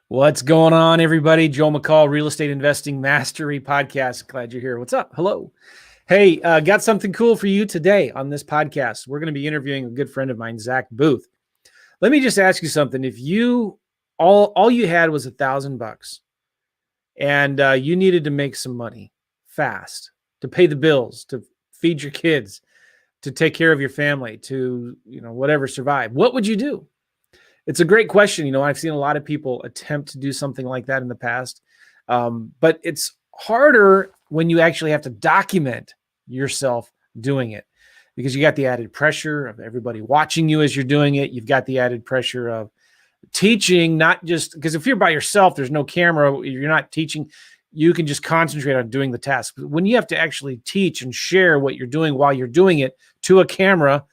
What's going on, everybody? Joe McCall, Real Estate Investing Mastery Podcast. Glad you're here. What's up? Hello. Hey, got something cool for you today on this podcast. We're going to be interviewing a good friend of mine, Zack Boothe. Let me just ask you something. If you all you had was $1,000 and you needed to make some money fast to pay the bills, to feed your kids, to take care of your family, to whatever, survive, what would you do? It's a great question. I've seen a lot of people attempt to do something like that in the past, but it's harder when you actually have to document yourself doing it, because you got the added pressure of everybody watching you as you're doing it. You've got the added pressure of teaching, not just because if you're by yourself, there's no camera, you're not teaching, you can just concentrate on doing the task. But when you have to actually teach and share what you're doing while you're doing it to a camera,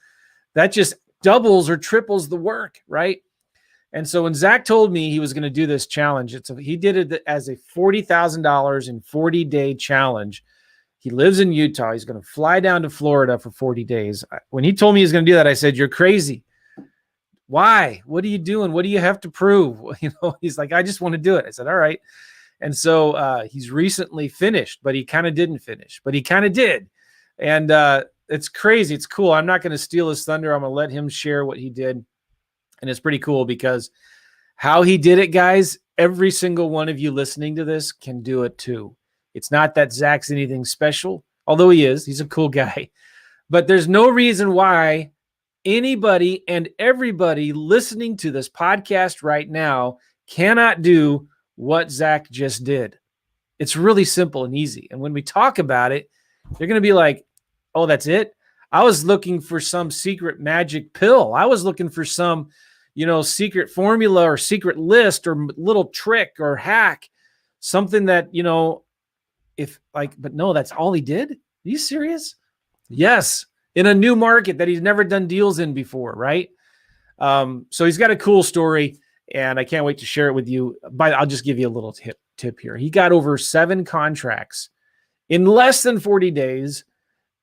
that just doubles or triples the work, right? And so when Zack told me he was going to do this challenge, he did it as a $40,000 in 40-day challenge. He lives in Utah. He's going to fly down to Florida for 40 days. When he told me he's going to do that, I said, "You're crazy. Why? What are you doing? What do you have to prove?" He's like, "I just want to do it." I said, "All right." And so he's recently finished, but he kind of didn't finish, but he kind of did. And it's crazy. It's cool. I'm not going to steal his thunder. I'm going to let him share what he did. And it's pretty cool because how he did it, guys, every single one of you listening to this can do it too. It's not that Zack's anything special, although he is. He's a cool guy. But there's no reason why anybody and everybody listening to this podcast right now cannot do what Zack just did. It's really simple and easy. And when we talk about it, you're going to be like, "Oh, that's it? I was looking for some secret magic pill. I was looking for some secret formula or secret list or little trick or hack, something that, but no, that's all he did." Are you serious? Yes. In a new market that he's never done deals in before. Right. So he's got a cool story and I can't wait to share it with you, but I'll just give you a little tip here. He got over 7 contracts in less than 40 days.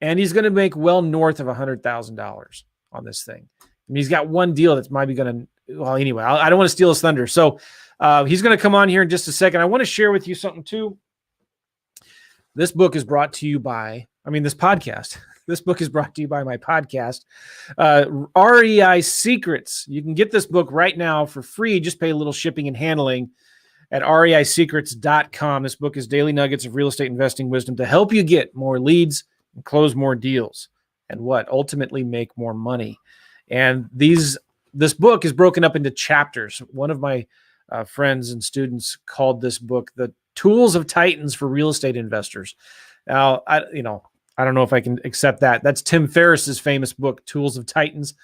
And he's going to make well north of $100,000 on this thing. I mean, he's got one deal that's maybe going to, well, anyway, I don't want to steal his thunder. So he's going to come on here in just a second. I want to share with you something too. This book is brought to you by, this podcast. This book is brought to you by my podcast, REI Secrets. You can get this book right now for free. Just pay a little shipping and handling at reisecrets.com. This book is daily nuggets of real estate investing wisdom to help you get more leads and close more deals and ultimately make more money. And this book is broken up into chapters. One of my friends and students called this book the Tools of Titans for Real Estate Investors. Now, I don't know if I can accept that. That's Tim Ferriss's famous book, Tools of Titans.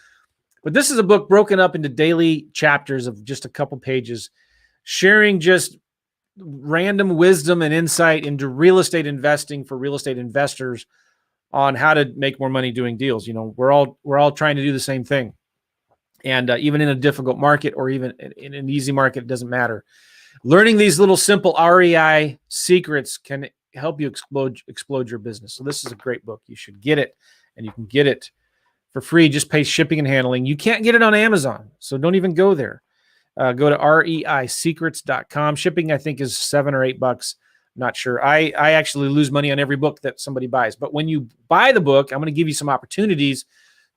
But this is a book broken up into daily chapters of just a couple pages, sharing just random wisdom and insight into real estate investing for real estate investors on how to make more money doing deals. We're all trying to do the same thing. And even in a difficult market or even in an easy market, it doesn't matter. Learning these little simple REI secrets can help you explode your business. So this is a great book. You should get it, and you can get it for free. Just pay shipping and handling. You can't get it on Amazon, so don't even go there. Go to reisecrets.com. Shipping, I think, is $7 or $8. Not sure. I actually lose money on every book that somebody buys. But when you buy the book, I'm going to give you some opportunities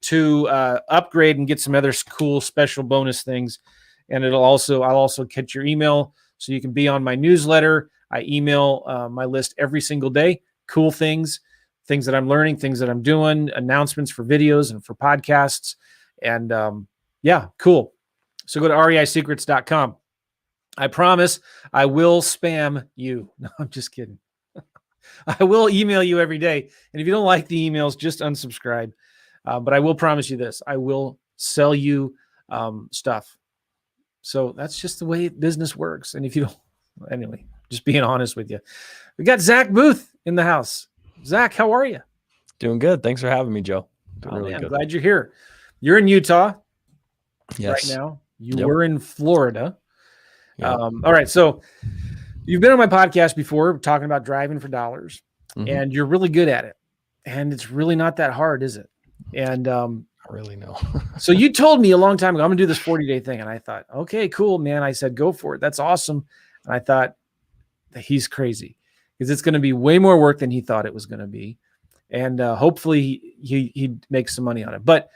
to upgrade and get some other cool special bonus things. And I'll also catch your email so you can be on my newsletter. I email my list every single day. Cool things that I'm learning, things that I'm doing, announcements for videos and for podcasts. And cool. So go to reisecrets.com. I promise I will spam you. No, I'm just kidding. I will email you every day. And if you don't like the emails, just unsubscribe. But I will promise you this. I will sell you stuff. So that's just the way business works. And if you don't, anyway, just being honest with you. We got Zack Boothe in the house. Zack, how are you? Doing good. Thanks for having me, Joe. Really I'm glad you're here. You're in Utah right now. You were in Florida. Yep. All right. So you've been on my podcast before talking about driving for dollars, and you're really good at it. And it's really not that hard, is it? And Not really, no. So you told me a long time ago, I'm gonna do this 40-day thing. And I thought, okay, cool, man. I said, go for it. That's awesome. And I thought he's crazy because it's going to be way more work than he thought it was going to be. And hopefully he makes some money on it. But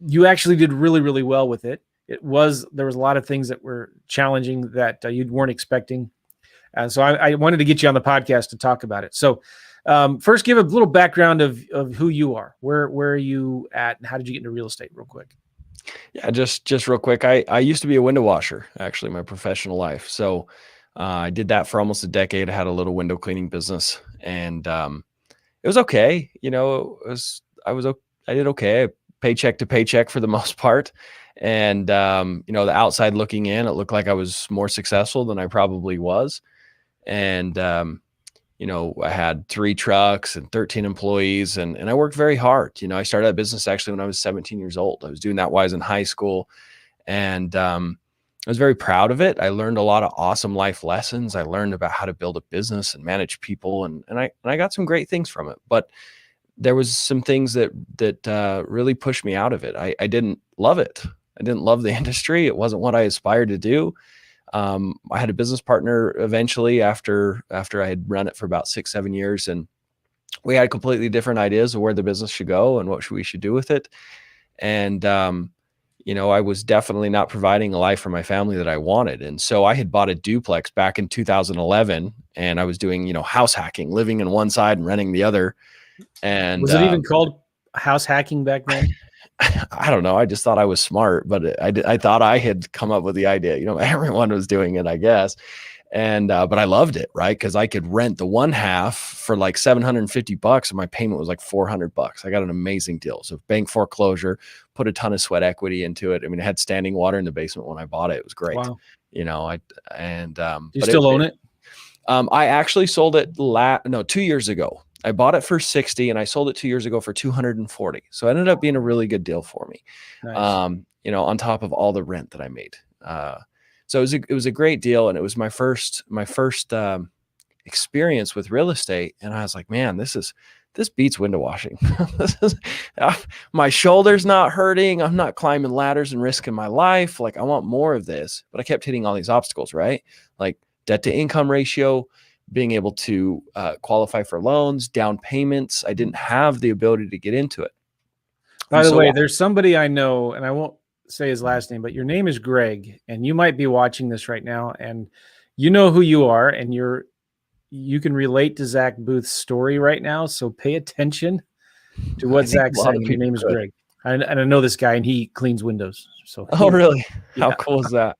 you actually did really, really well with it. There was a lot of things that were challenging that you weren't expecting. So I wanted to get you on the podcast to talk about it. So first, give a little background of who you are. Where are you at, and how did you get into real estate, real quick? Yeah, just real quick. I used to be a window washer, actually, my professional life. So I did that for almost a decade. I had a little window cleaning business, and it was okay. You know, I did okay, paycheck to paycheck for the most part. And you know, the outside looking in, it looked like I was more successful than I probably was. And you know, I had 3 trucks and 13 employees, and I worked very hard. You know, I started that business actually when I was 17 years old. I was doing that while I was in high school, and I was very proud of it. I learned a lot of awesome life lessons. I learned about how to build a business and manage people, and I got some great things from it. But there was some things that really pushed me out of it. I didn't love it. I didn't love the industry. It wasn't what I aspired to do. I had a business partner eventually after I had run it for about 6-7 years, and we had completely different ideas of where the business should go and what we should do with it. And, you know, I was definitely not providing a life for my family that I wanted. And so I had bought a duplex back in 2011, and I was doing, you know, house hacking, living in one side and renting the other. And was it even called house hacking back then? I don't know. I just thought I was smart, but I thought I had come up with the idea. You know, everyone was doing it, I guess. And, but I loved it, right? Because I could rent the one half for like $750 and my payment was like $400. I got an amazing deal. So bank foreclosure, put a ton of sweat equity into it. I mean, it had standing water in the basement when I bought it. It was great. Wow. You know, you still own it? I actually sold it 2 years ago. I bought it for 60 and I sold it 2 years ago for 240. So it ended up being a really good deal for me. Nice. You know, on top of all the rent that I made. So it was a great deal. And it was my first experience with real estate. And I was like, man, this beats window washing. My shoulder's not hurting. I'm not climbing ladders and risking my life. Like, I want more of this, but I kept hitting all these obstacles, right? Like debt to income ratio, being able to qualify for loans, down payments. I didn't have the ability to get into it. By the way, there's somebody I know, and I won't say his last name, but your name is Greg, and you might be watching this right now, and you know who you are, and you can relate to Zack Boothe's story right now. So pay attention to what Zack's saying. Your name is Greg. And I know this guy, and he cleans windows. So really? Yeah. How cool is that?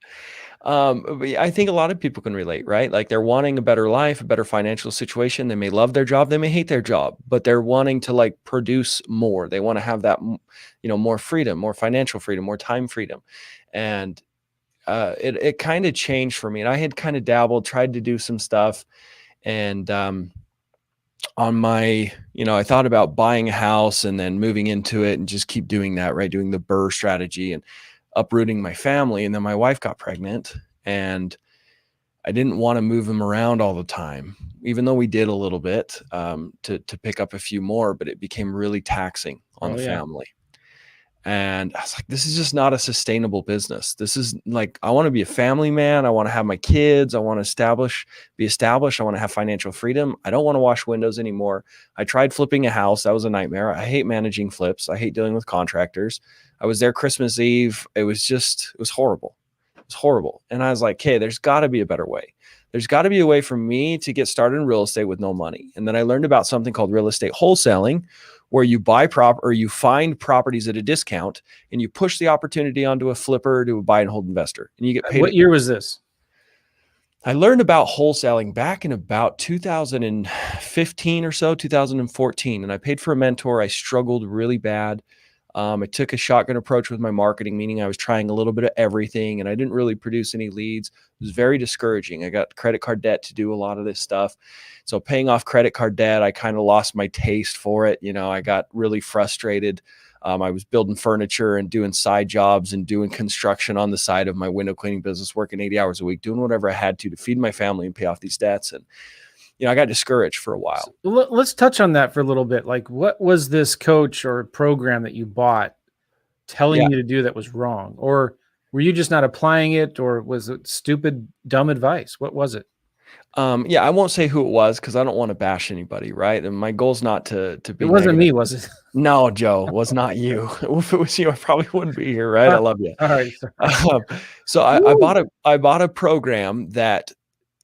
But I think a lot of people can relate, right? Like they're wanting a better life, a better financial situation. They may love their job. They may hate their job, but they're wanting to like produce more. They want to have that, you know, more freedom, more financial freedom, more time freedom. And it kind of changed for me. And I had kind of dabbled, tried to do some stuff. And on my, you know, I thought about buying a house and then moving into it and just keep doing that, right? Doing the BRRRR strategy and uprooting my family. And then my wife got pregnant and I didn't want to move them around all the time, even though we did a little bit to pick up a few more, but it became really taxing on the family. And I was like, this is just not a sustainable business. This is like, I want to be a family man. I want to have my kids. I want to be established. I want to have financial freedom. I don't want to wash windows anymore. I tried flipping a house. That was a nightmare. I hate managing flips. I hate dealing with contractors. I was there Christmas Eve. It was horrible. It was horrible. And I was like, hey, there's got to be a better way. There's got to be a way for me to get started in real estate with no money. And then I learned about something called real estate wholesaling, where you you find properties at a discount and you push the opportunity onto a flipper, to a buy and hold investor, and you get paid. What year was this? I learned about wholesaling back in about 2015 or so, 2014. And I paid for a mentor. I struggled really bad. I took a shotgun approach with my marketing, meaning I was trying a little bit of everything and I didn't really produce any leads. It was very discouraging. I got credit card debt to do a lot of this stuff. So paying off credit card debt, I kind of lost my taste for it. You know, I got really frustrated. I was building furniture and doing side jobs and doing construction on the side of my window cleaning business, working 80 hours a week, doing whatever I had to feed my family and pay off these debts. And I got discouraged for a So while. let's touch on that for a little bit. Like, what was this coach or program that you bought telling Yeah. you to do that was wrong? Or were you just not applying it, or was it stupid, dumb advice? What was it? Yeah, I won't say who it was because I don't want to bash anybody, right? And my goal's not to It be wasn't negative. me, was it? No, Joe, was not you. If it was you, I probably wouldn't be here, right? I love you. All right, sorry. Um, so I Woo! bought a program that,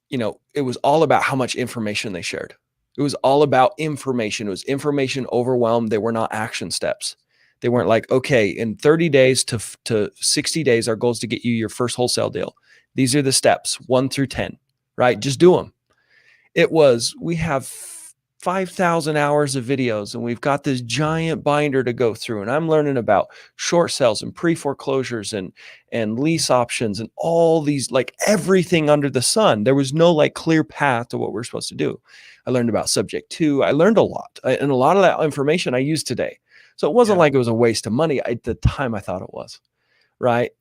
it was all about how much information they shared. It was all about information. It was information overwhelmed. They were not action steps. They weren't like, okay, in 30 days to 60 days, our goal is to get you your first wholesale deal. These are the steps 1 through 10, right? Just do them. It was, we have 5,000 hours of videos and we've got this giant binder to go through. And I'm learning about short sales and pre-foreclosures and lease options and all these, like everything under the sun. There was no like clear path to what we're supposed to do. I learned about subject to, I learned a lot. And a lot of that information I use today. So it wasn't Yeah. like it was a waste of money. At the time I thought it was, right?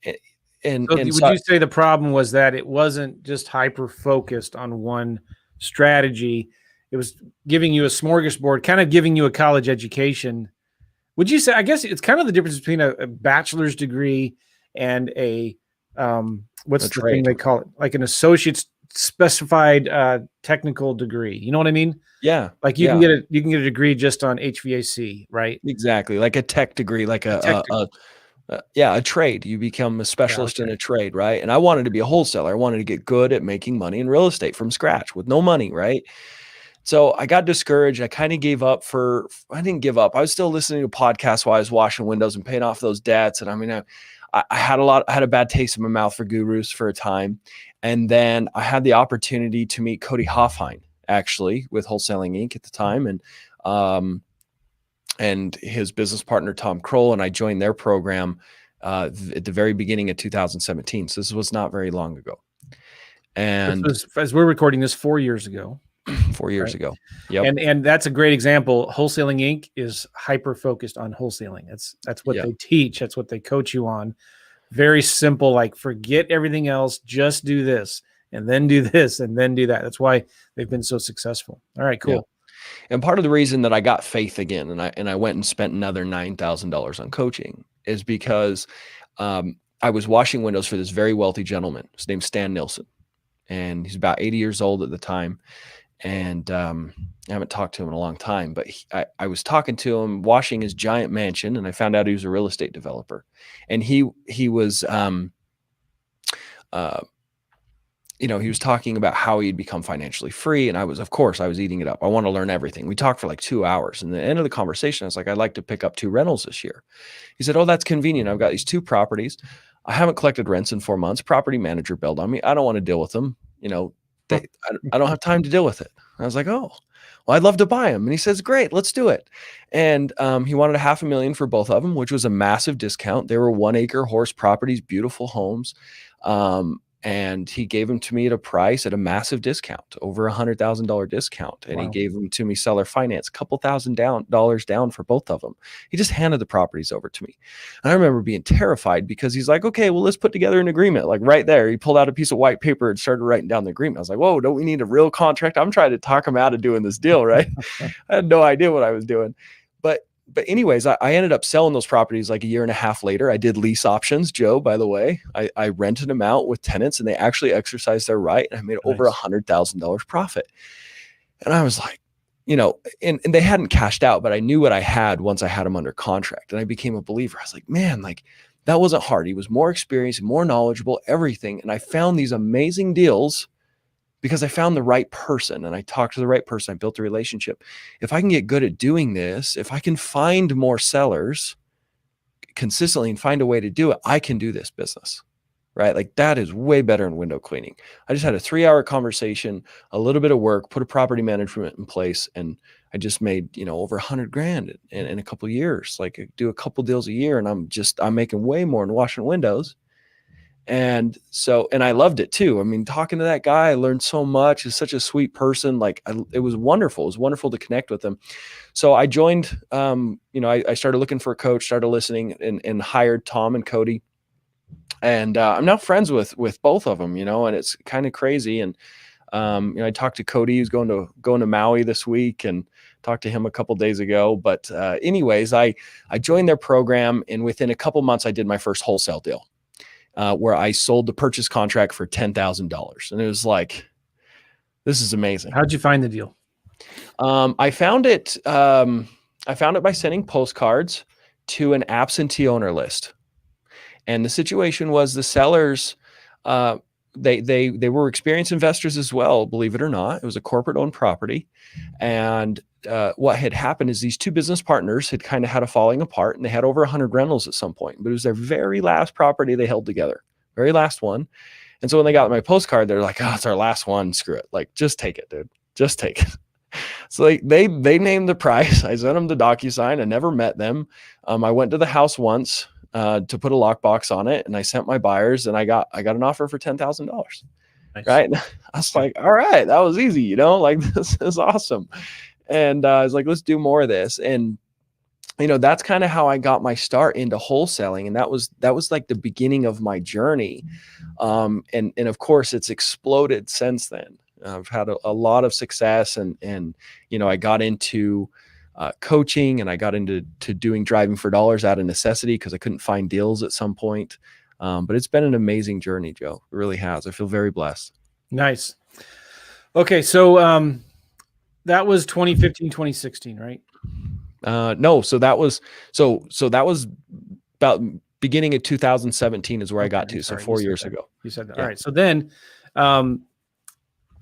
And So would so you say the problem was that it wasn't just hyper focused on one strategy? It was giving you a smorgasbord, kind of giving you a college education. Would you say, I guess it's kind of the difference between a bachelor's degree and what's a the thing trade. they call it? Like an associate's specified technical degree. You know what I mean? Yeah. Like you can get a degree just on HVAC, right? Exactly. Like a tech degree, like A tech degree. a trade. You become a specialist in a trade, right? And I wanted to be a wholesaler. I wanted to get good at making money in real estate from scratch with no money, right? So I got discouraged. I kind of gave up I didn't give up. I was still listening to podcasts while I was washing windows and paying off those debts. And I mean, I had a bad taste in my mouth for gurus for a time. And then I had the opportunity to meet Cody Hoffine actually with Wholesaling Inc. at the time. And his business partner, Tom Kroll, and I joined their program at the very beginning of 2017. So this was not very long ago. And This was, as we're recording this, 4 years ago. 4 years right? ago. Yep. And that's a great example. Wholesaling Inc. is hyper focused on wholesaling. That's what they teach. That's what they coach you on. Very simple, like forget everything else, just do this, and then do this, and then do that. That's why they've been so successful. All right, cool. Yeah. And part of the reason that I got faith again, and I went and spent another $9,000 on coaching, is because I was washing windows for this very wealthy gentleman. His name's Stan Nilsson, and he's about 80 years old at the time. And I haven't talked to him in a long time, but I was talking to him, washing his giant mansion, and I found out he was a real estate developer. And he was he was talking about how he'd become financially free. And of course, I was eating it up. I want to learn everything. We talked for like 2 hours. And at the end of the conversation, I was like, I'd like to pick up 2 rentals this year. He said, oh, that's convenient. I've got these 2 properties. I haven't collected rents in 4 months. Property manager bailed on me. I don't want to deal with them. I don't have time to deal with it. I was like, oh, well, I'd love to buy them. And he says, great, let's do it. And he wanted $500,000 for both of them, which was a massive discount. They were 1-acre horse properties, beautiful homes. And he gave them to me at a price at a massive discount, over $100,000 discount. And he gave them to me seller finance, a couple $1,000 down for both of them. He just handed the properties over to me. And I remember being terrified because he's like, okay, well, let's put together an agreement. Like right there, he pulled out a piece of white paper and started writing down the agreement. I was like, whoa, don't we need a real contract? I'm trying to talk him out of doing this deal, right? I had no idea what I was doing. But anyways, I ended up selling those properties like a year and a half later. I did lease options, Joe, by the way. I rented them out with tenants and they actually exercised their right. And I made over $100,000 profit. And I was like, and they hadn't cashed out, but I knew what I had once I had them under contract. And I became a believer. I was like, man, like that wasn't hard. He was more experienced, more knowledgeable, everything. And I found these amazing deals because I found the right person and I talked to the right person. I built a relationship. If I can get good at doing this, if I can find more sellers consistently and find a way to do it, I can do this business, right? Like that is way better in window cleaning. I just had a 3-hour conversation, a little bit of work, put a property management in place. And I just made, over $100,000 in a couple of years. Like I do a couple deals a year and I'm making way more than washing windows. And I loved it too. I mean, talking to that guy, I learned so much. He's such a sweet person. Like it was wonderful. It was wonderful to connect with him. So I joined, I started looking for a coach, started listening and hired Tom and Cody. And I'm now friends with both of them, and it's kind of crazy. And I talked to Cody, who's going to Maui this week, and talked to him a couple days ago. But anyways, I joined their program, and within a couple months, I did my first wholesale deal, where I sold the purchase contract for $10,000, and it was like, this is amazing. How'd you find the deal? I found it by sending postcards to an absentee owner list. And the situation was the sellers, they were experienced investors as well, believe it or not. It was a corporate owned property. And what had happened is these two business partners had kind of had a falling apart, and they had over 100 rentals at some point, but it was their very last property they held together, very last one. And so when they got my postcard, they're like, oh, it's our last one. Screw it. Like, just take it, dude. Just take it. So they named the price. I sent them the DocuSign. I never met them. I went to the house once to put a lockbox on it, and I sent my buyers, and I got an offer for $10,000. Nice. Right? And I was like, all right, that was easy. Like, this is awesome. And I was like, let's do more of this. And that's kind of how I got my start into wholesaling, and that was like the beginning of my journey. And of course, it's exploded since then. I've had a lot of success, and I got into coaching, and I got into doing driving for dollars out of necessity because I couldn't find deals at some point. But it's been an amazing journey, Joe. It really has. I feel very blessed. Nice. Okay, so that was 2015, 2016, right? No, so that was about beginning of 2017 is where I got to. So 4 years ago. You said that. Yeah. All right. So then,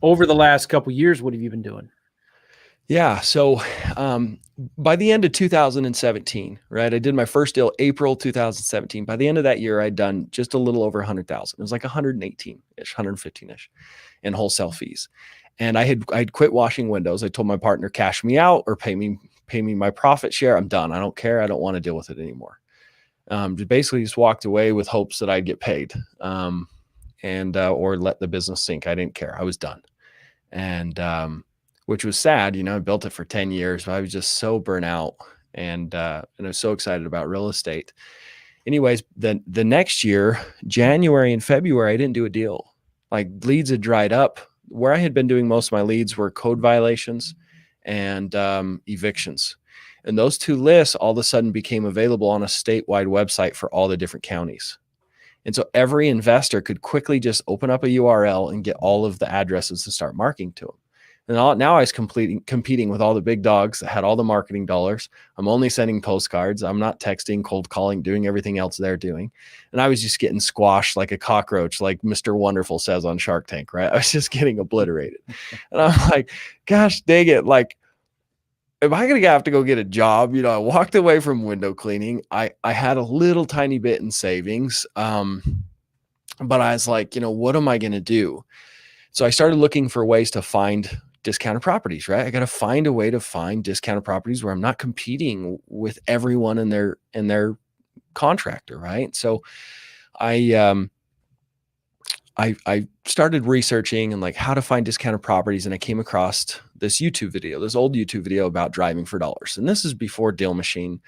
over the last couple of years, what have you been doing? Yeah. So, by the end of 2017, right, I did my first deal April 2017. By the end of that year, I'd done just a little over 100,000. It was like 118-ish, 115-ish in wholesale fees. And I'd quit washing windows. I told my partner, cash me out or pay me my profit share. I'm done. I don't care. I don't want to deal with it anymore. Basically just walked away with hopes that I'd get paid, or let the business sink. I didn't care. I was done. And, which was sad, I built it for 10 years, but I was just so burnt out, and I was so excited about real estate. Anyways, the next year, January and February, I didn't do a deal. Like, leads had dried up. Where I had been doing most of my leads were code violations and evictions. And those two lists all of a sudden became available on a statewide website for all the different counties. And so every investor could quickly just open up a URL and get all of the addresses to start marketing to them. And now I was competing with all the big dogs that had all the marketing dollars. I'm only sending postcards. I'm not texting, cold calling, doing everything else they're doing. And I was just getting squashed like a cockroach, like Mr. Wonderful says on Shark Tank, right? I was just getting obliterated. And I'm like, gosh, dang it. Like, am I going to have to go get a job? I walked away from window cleaning. I had a little tiny bit in savings. But I was like, what am I going to do? So I started looking for ways to find discounted properties, right? I got to find a way to find discounted properties where I'm not competing with everyone and their contractor, right? So I started researching and like how to find discounted properties, and I came across this old YouTube video about driving for dollars. And this is before Deal Machine.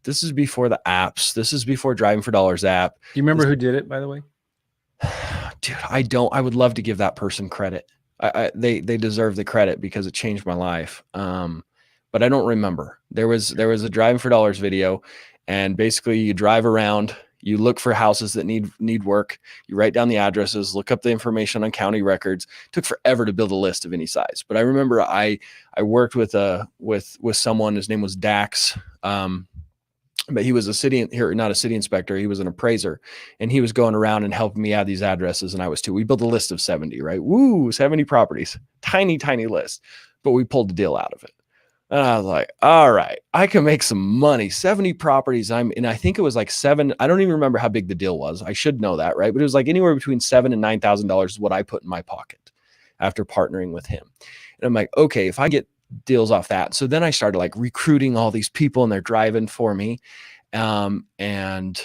This is before the apps. This is before Driving for Dollars app. Do you remember who did it, by the way? Dude, I don't. I would love to give that person credit. They deserve the credit because it changed my life. But I don't remember. There was a Driving for Dollars video, and basically you drive around, you look for houses that need work, you write down the addresses, look up the information on county records. It took forever to build a list of any size. But I remember I worked with someone. His name was Dax. But he was not a city inspector. He was an appraiser, and he was going around and helping me add these addresses. And I was too. We built a list of 70, right? Woo, 70 properties, tiny list, but we pulled the deal out of it. And I was like, all right, I can make some money. 70 properties. And I think it was like $7. I don't even remember how big the deal was. I should know that, right? But it was like anywhere between $7,000 and $9,000 is what I put in my pocket after partnering with him. And I'm like, okay, if I get deals off that. So then I started like recruiting all these people, and they're driving for me, and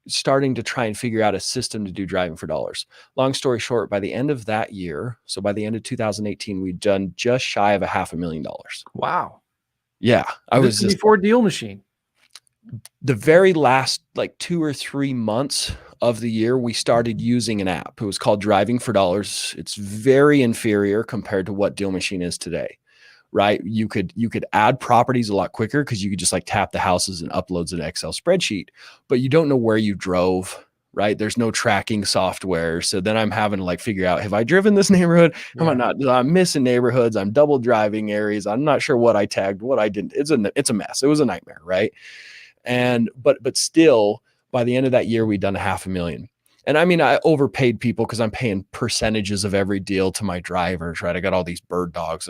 starting to try and figure out a system to do Driving for Dollars. Long story short, by the end of that year, so by the end of 2018, we'd done just shy of $500,000. Wow. Yeah. I was before Deal Machine. The very last like 2 or 3 months of the year, we started using an app. It was called Driving for Dollars. It's very inferior compared to what Deal Machine is today, right? You could add properties a lot quicker because you could just like tap the houses and uploads an Excel spreadsheet, but you don't know where you drove, right? There's no tracking software. So then I'm having to like figure out, have I driven this neighborhood? Am I not? I'm missing neighborhoods. I'm double driving areas. I'm not sure what I tagged, what I didn't. It's a mess. It was a nightmare, right? And but still, by the end of that year, we'd done $500,000. And I mean, I overpaid people because I'm paying percentages of every deal to my drivers, right? I got all these bird dogs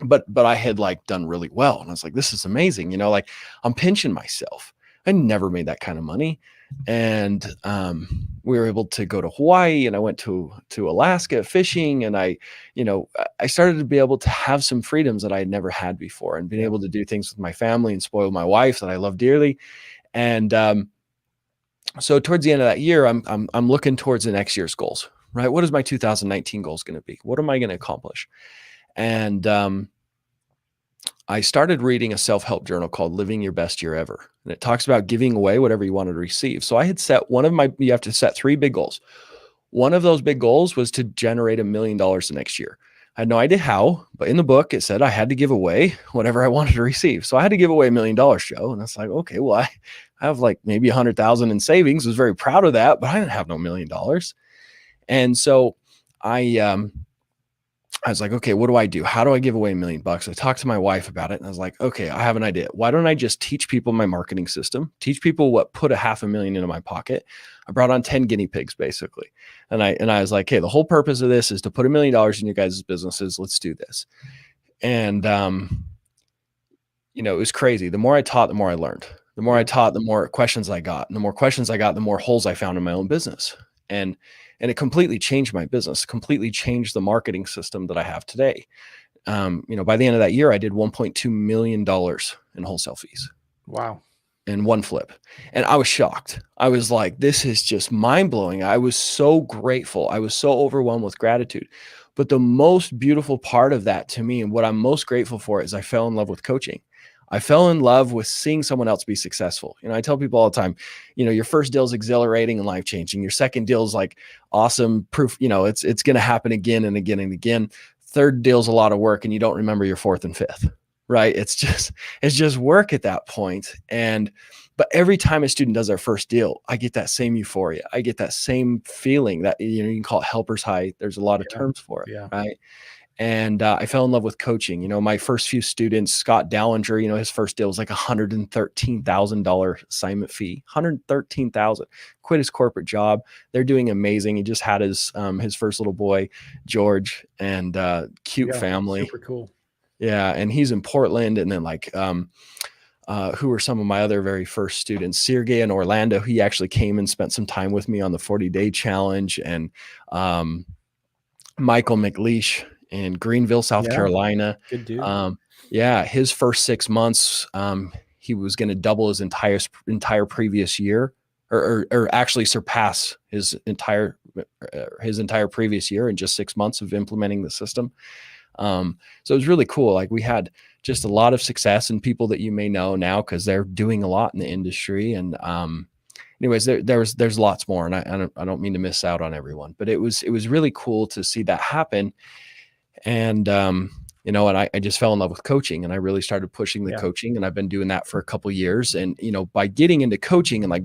but I had like done really well. And I was like, this is amazing. Like I'm pinching myself. I never made that kind of money. And we were able to go to Hawaii, and I went to Alaska fishing. And I started to be able to have some freedoms that I had never had before, and being able to do things with my family and spoil my wife that I love dearly. And so towards the end of that year, I'm looking towards the next year's goals, right? What is my 2019 goals going to be? What am I going to accomplish? And I started reading a self-help journal called Living Your Best Year Ever. And it talks about giving away whatever you wanted to receive. So I had set you have to set 3 big goals. One of those big goals was to generate $1 million the next year. I had no idea how, but in the book, it said I had to give away whatever I wanted to receive. So I had to give away $1 million, Joe. And that's like, okay, well, I have like maybe 100,000 in savings. I was very proud of that, but I didn't have no $1 million. And so I was like, okay, what do I do? How do I give away $1 million? I talked to my wife about it, and I was like, okay, I have an idea. Why don't I just teach people my marketing system, teach people what put $500,000 into my pocket? I brought on 10 guinea pigs basically. And I was like, hey, the whole purpose of this is to put $1 million in your guys' businesses. Let's do this. And, it was crazy. The more I taught, the more I learned. The more I taught, the more questions I got. And the more questions I got, the more holes I found in my own business. And it completely changed my business, completely changed the marketing system that I have today. By the end of that year, I did $1.2 million in wholesale fees. Wow. In one flip. And I was shocked. I was like, this is just mind blowing. I was so grateful. I was so overwhelmed with gratitude. But the most beautiful part of that to me, and what I'm most grateful for, is I fell in love with coaching. I fell in love with seeing someone else be successful. I tell people all the time, your first deal is exhilarating and life-changing. Your second deal is like awesome proof, it's going to happen again and again and again. Third deal is a lot of work, and you don't remember your fourth and fifth, right? It's just work at that point. But every time a student does their first deal, I get that same euphoria. I get that same feeling that, you can call it helper's high. There's a lot of terms for it, right? And I fell in love with coaching. My first few students, Scott Dallinger, his first deal was like $113,000 assignment fee, $113,000. Quit his corporate job. They're doing amazing. He just had his first little boy, George, and cute family. Super cool. Yeah, and he's in Portland. And then who were some of my other very first students? Sergey in Orlando. He actually came and spent some time with me on the 40-day challenge. And Michael McLeish in Greenville, South Carolina. Good dude. His first 6 months, he was going to double his entire previous year, or actually surpass his entire previous year in just 6 months of implementing the system. So it was really cool. Like, we had just a lot of success, and people that you may know now because they're doing a lot in the industry. And anyways, there's lots more, and I don't mean to miss out on everyone, but it was really cool to see that happen. And, and I just fell in love with coaching, and I really started pushing the coaching, and I've been doing that for a couple of years. And, by getting into coaching and like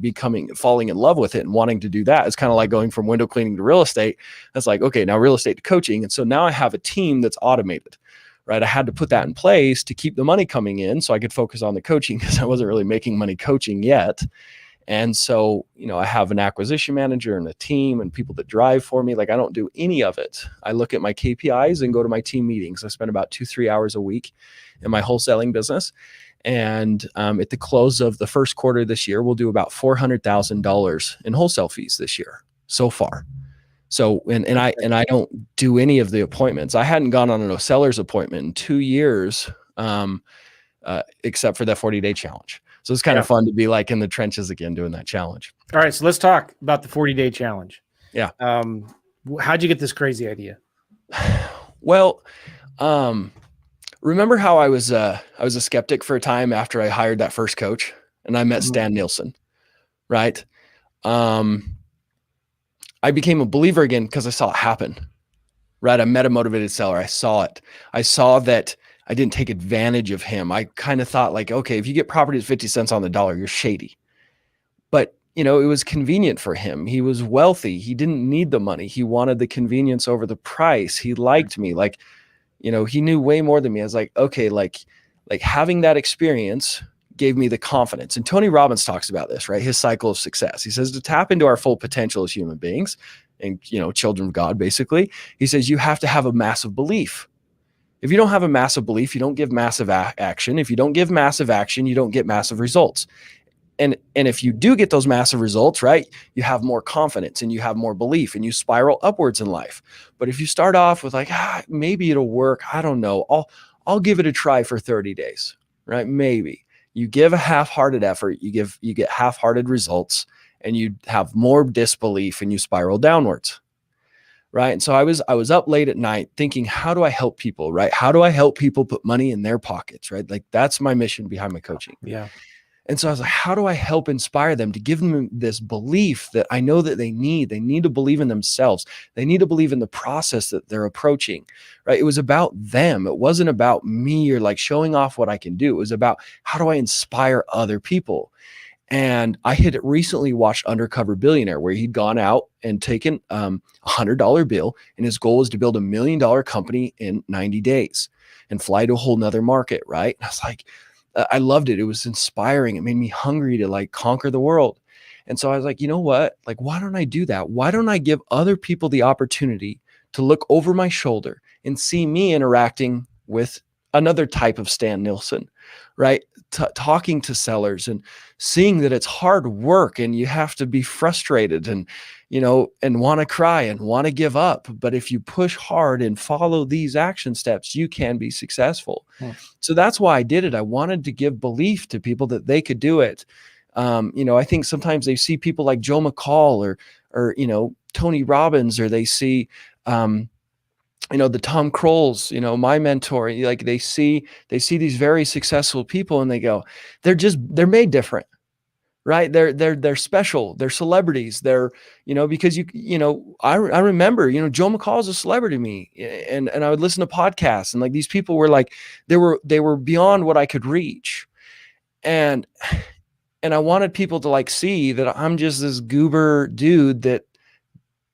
falling in love with it and wanting to do that, it's kind of like going from window cleaning to real estate. That's like, okay, now real estate to coaching. And so now I have a team that's automated, right? I had to put that in place to keep the money coming in so I could focus on the coaching, because I wasn't really making money coaching yet. And so, I have an acquisition manager and a team and people that drive for me. Like, I don't do any of it. I look at my KPIs and go to my team meetings. I spend about 2-3 hours a week in my wholesaling business. And at the close of the first quarter this year, we'll do about $400,000 in wholesale fees this year so far. So, and I don't do any of the appointments. I hadn't gone on a seller's appointment in 2 years, except for that 40-day challenge. So it's kind of fun to be like in the trenches again, doing that challenge. All right. So let's talk about the 40-day challenge. Yeah. How'd you get this crazy idea? Well, remember how I was a skeptic for a time after I hired that first coach, and I met Stan Nielsen, right? I became a believer again because I saw it happen, right? I met a motivated seller. I saw it. I saw that I didn't take advantage of him. I kind of thought like, okay, if you get property at 50 cents on the dollar, you're shady. But, it was convenient for him. He was wealthy. He didn't need the money. He wanted the convenience over the price. He liked me. Like, he knew way more than me. I was like, okay, like having that experience gave me the confidence. And Tony Robbins talks about this, right? His cycle of success. He says to tap into our full potential as human beings and, children of God, basically, he says, you have to have a massive belief. If you don't have a massive belief, you don't give massive action. If you don't give massive action, you don't get massive results. And if you do get those massive results, right, you have more confidence and you have more belief and you spiral upwards in life. But if you start off with like, maybe it'll work, I don't know, I'll give it a try for 30 days, right? Maybe. You give a half-hearted effort, you get half-hearted results, and you have more disbelief and you spiral downwards. Right. And so I was up late at night thinking, how do I help people? Right. How do I help people put money in their pockets? Right. Like that's my mission behind my coaching. Yeah. And so I was like, how do I help inspire them to give them this belief that I know that they need? They need to believe in themselves. They need to believe in the process that they're approaching. Right. It was about them. It wasn't about me or like showing off what I can do. It was about how do I inspire other people? And I had recently watched Undercover Billionaire, where he'd gone out and taken $100 bill, and his goal was to build $1 million company in 90 days and fly to a whole nother market. Right. And I was like, I loved it. It was inspiring. It made me hungry to like conquer the world. And so I was like, you know what? Like, why don't I do that? Why don't I give other people the opportunity to look over my shoulder and see me interacting with another type of Stan Nilsson, right? Talking to sellers and seeing that it's hard work and you have to be frustrated and, and want to cry and want to give up. But if you push hard and follow these action steps, you can be successful. So that's why I did it. I wanted to give belief to people that they could do it. I think sometimes they see people like Joe McCall or Tony Robbins, or they see, the Tom Krolls, my mentor, like they see these very successful people and they go, they're made different, right? They're special. They're celebrities. They're, because I remember, Joe McCall is a celebrity to me, and I would listen to podcasts and like these people were like, they were beyond what I could reach. And I wanted people to like see that I'm just this goober dude that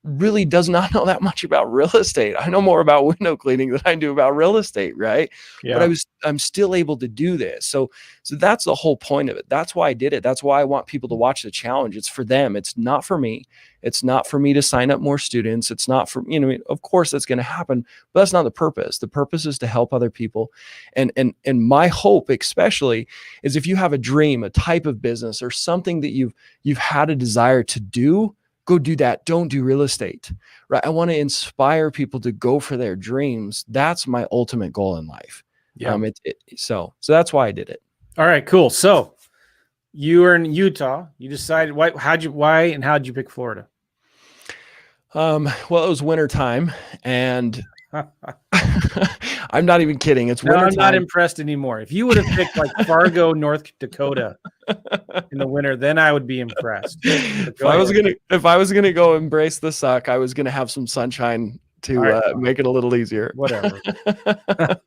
really does not know that much about real estate. I know more about window cleaning than I do about real estate, right? Yeah. But I'm still able to do this. So that's the whole point of it. That's why I did it. That's why I want people to watch the challenge. It's for them. It's not for me. It's not for me to sign up more students. It's not for, of course that's going to happen, but that's not the purpose. The purpose is to help other people. And my hope especially is if you have a dream, a type of business or something that you've had a desire to do, go do that. Don't do real estate, right? I want to inspire people to go for their dreams. That's my ultimate goal in life. Yeah. So that's why I did it. All right, cool. So you were in Utah. You decided why and how'd you pick Florida? Well, it was winter time, and I'm not even kidding. It's winter time. I'm not impressed anymore. If you would have picked like Fargo, North Dakota in the winter, then I would be impressed. If I was gonna go embrace the suck, I was gonna have some sunshine to make it a little easier. Whatever. All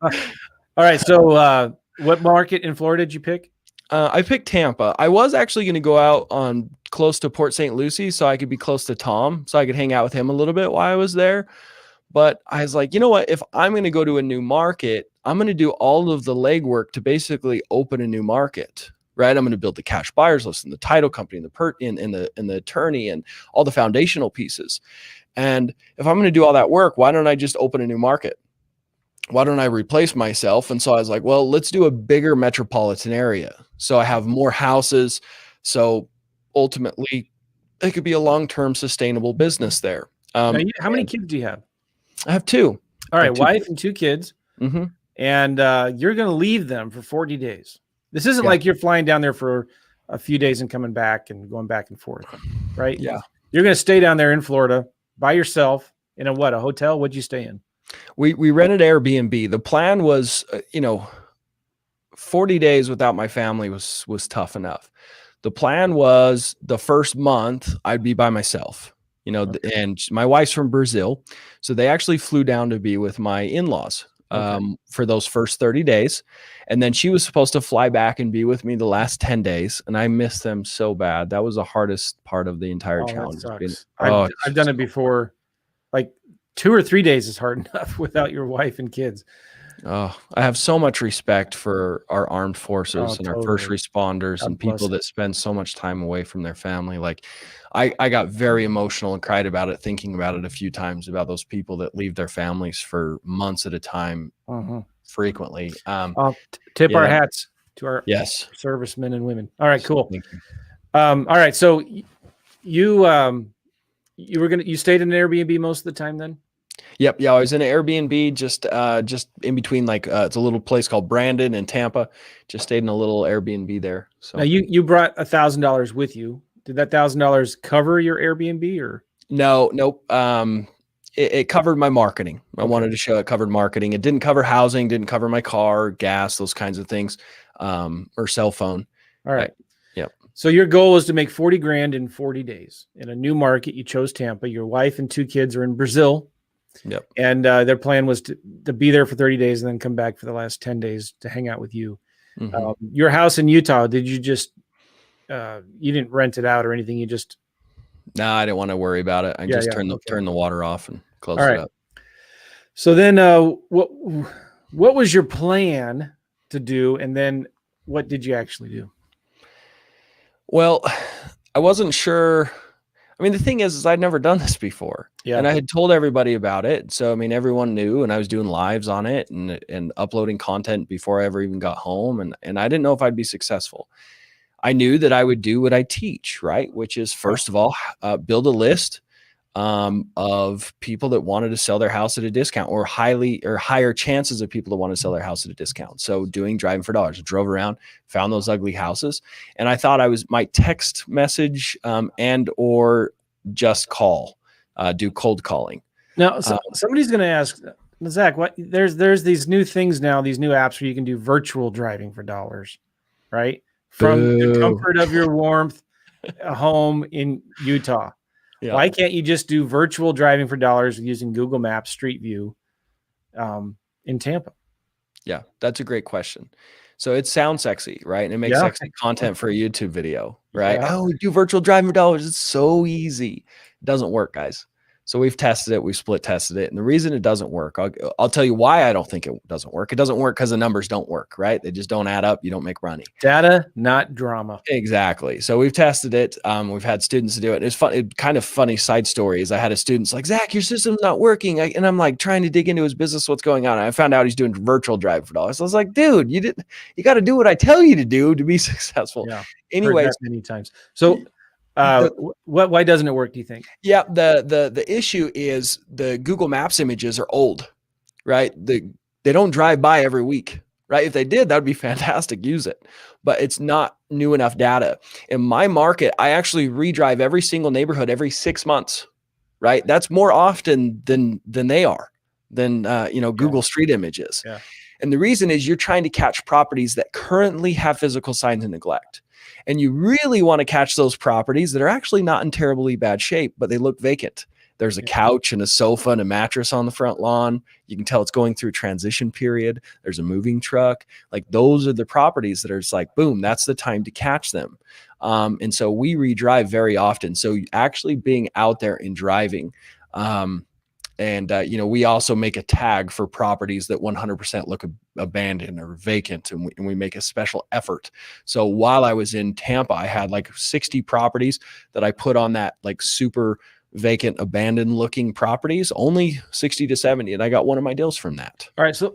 right. So what market in Florida did you pick? I picked Tampa. I was actually going to go out on close to Port St. Lucie so I could be close to Tom, so I could hang out with him a little bit while I was there. But I was like, you know what? If I'm going to go to a new market, I'm going to do all of the legwork to basically open a new market, right? I'm going to build the cash buyers list and the title company and the attorney and all the foundational pieces. And if I'm going to do all that work, why don't I just open a new market? Why don't I replace myself? And so I was like, well, let's do a bigger metropolitan area. So I have more houses. So ultimately, it could be a long-term sustainable business there. How many kids do you have? I have two. All right, wife and two kids. Mm-hmm. And you're going to leave them for 40 days. This isn't like you're flying down there for a few days and coming back and going back and forth, right? Yeah. You're going to stay down there in Florida by yourself in a hotel? What'd you stay in? We rented Airbnb. The plan was, 40 days without my family was tough enough. The plan was the first month I'd be by myself, and my wife's from Brazil. So they actually flew down to be with my in-laws for those first 30 days. And then she was supposed to fly back and be with me the last 10 days. And I missed them so bad. That was the hardest part of the entire challenge. That sucks. I've done it before. Like 2 or 3 days is hard enough without your wife and kids. Oh, I have so much respect for our armed forces and our first responders and people that spend so much time away from their family. Like I got very emotional and cried about it, thinking about it a few times, about those people that leave their families for months at a time frequently. Tip our hats to our servicemen and women. All right, cool. All right. So you stayed in an Airbnb most of the time then? Yep. Yeah. I was in an Airbnb just in between, like, it's a little place called Brandon and Tampa. Just stayed in a little Airbnb there. So now you brought $1,000 with you. Did that $1,000 cover your Airbnb or? No, nope. It covered my marketing. I wanted to show it covered marketing. It didn't cover housing, didn't cover my car, gas, those kinds of things, or cell phone. All right. Yep. So your goal was to make 40 grand in 40 days in a new market. You chose Tampa. Your wife and 2 kids are in Brazil. Yep. And their plan was to be there for 30 days and then come back for the last 10 days to hang out with you. Your house in Utah, did you just, you didn't rent it out or anything? You just. No, I didn't want to worry about it. I just turned the water off and closed it up. So then what was your plan to do? And then what did you actually do? Well, I wasn't sure. I mean, the thing is I'd never done this before. Yeah. And I had told everybody about it. So, I mean, everyone knew, and I was doing lives on it and uploading content before I ever even got home. And I didn't know if I'd be successful. I knew that I would do what I teach, right? Which is, first of all, build a list of people that wanted to sell their house at a discount, or higher chances of people that want to sell their house at a discount. So doing driving for dollars, I drove around, found those ugly houses. And I thought my text message and or just do cold calling. Now, somebody's going to ask, Zach, what there's these new things now, these new apps where you can do virtual driving for dollars, right? From the comfort of your warmth home in Utah. Yeah. Why can't you just do virtual driving for dollars using Google Maps Street View in Tampa? Yeah, that's a great question. So it sounds sexy, right? And it makes sexy content for a YouTube video, right? Yeah. Oh, we do virtual driving for dollars. It's so easy. It doesn't work, guys. So we've tested it. We've split tested it. And the reason it doesn't work, I'll tell you why I don't think it doesn't work. It doesn't work because the numbers don't work, right? They just don't add up. You don't make money. Data, not drama. Exactly. So we've tested it. We've had students do it. It's fun. Kind of funny side story is I had a student like, Zach, your system's not working. And I'm like trying to dig into his business. What's going on? And I found out he's doing virtual drive for dollars. So I was like, dude, you got to do what I tell you to do to be successful. Yeah. Anyways, many times. So why doesn't it work, do you think? Yeah, the issue is the Google Maps images are old, right? They don't drive by every week, right? If they did, that would be fantastic. Use it. But it's not new enough data. In my market, I actually redrive every single neighborhood every 6 months, right? That's more often than they are, than Google Street Images. Yeah. And the reason is you're trying to catch properties that currently have physical signs of neglect. And you really want to catch those properties that are actually not in terribly bad shape, but they look vacant. There's a couch and a sofa and a mattress on the front lawn. You can tell it's going through transition period. There's a moving truck. Like those are the properties that are just like, boom, that's the time to catch them. And so we redrive very often. So actually being out there and driving, we also make a tag for properties that 100% look abandoned or vacant, and we make a special effort. So while I was in Tampa, I had like 60 properties that I put on that like super vacant, abandoned looking properties, only 60 to 70. And I got one of my deals from that. All right. So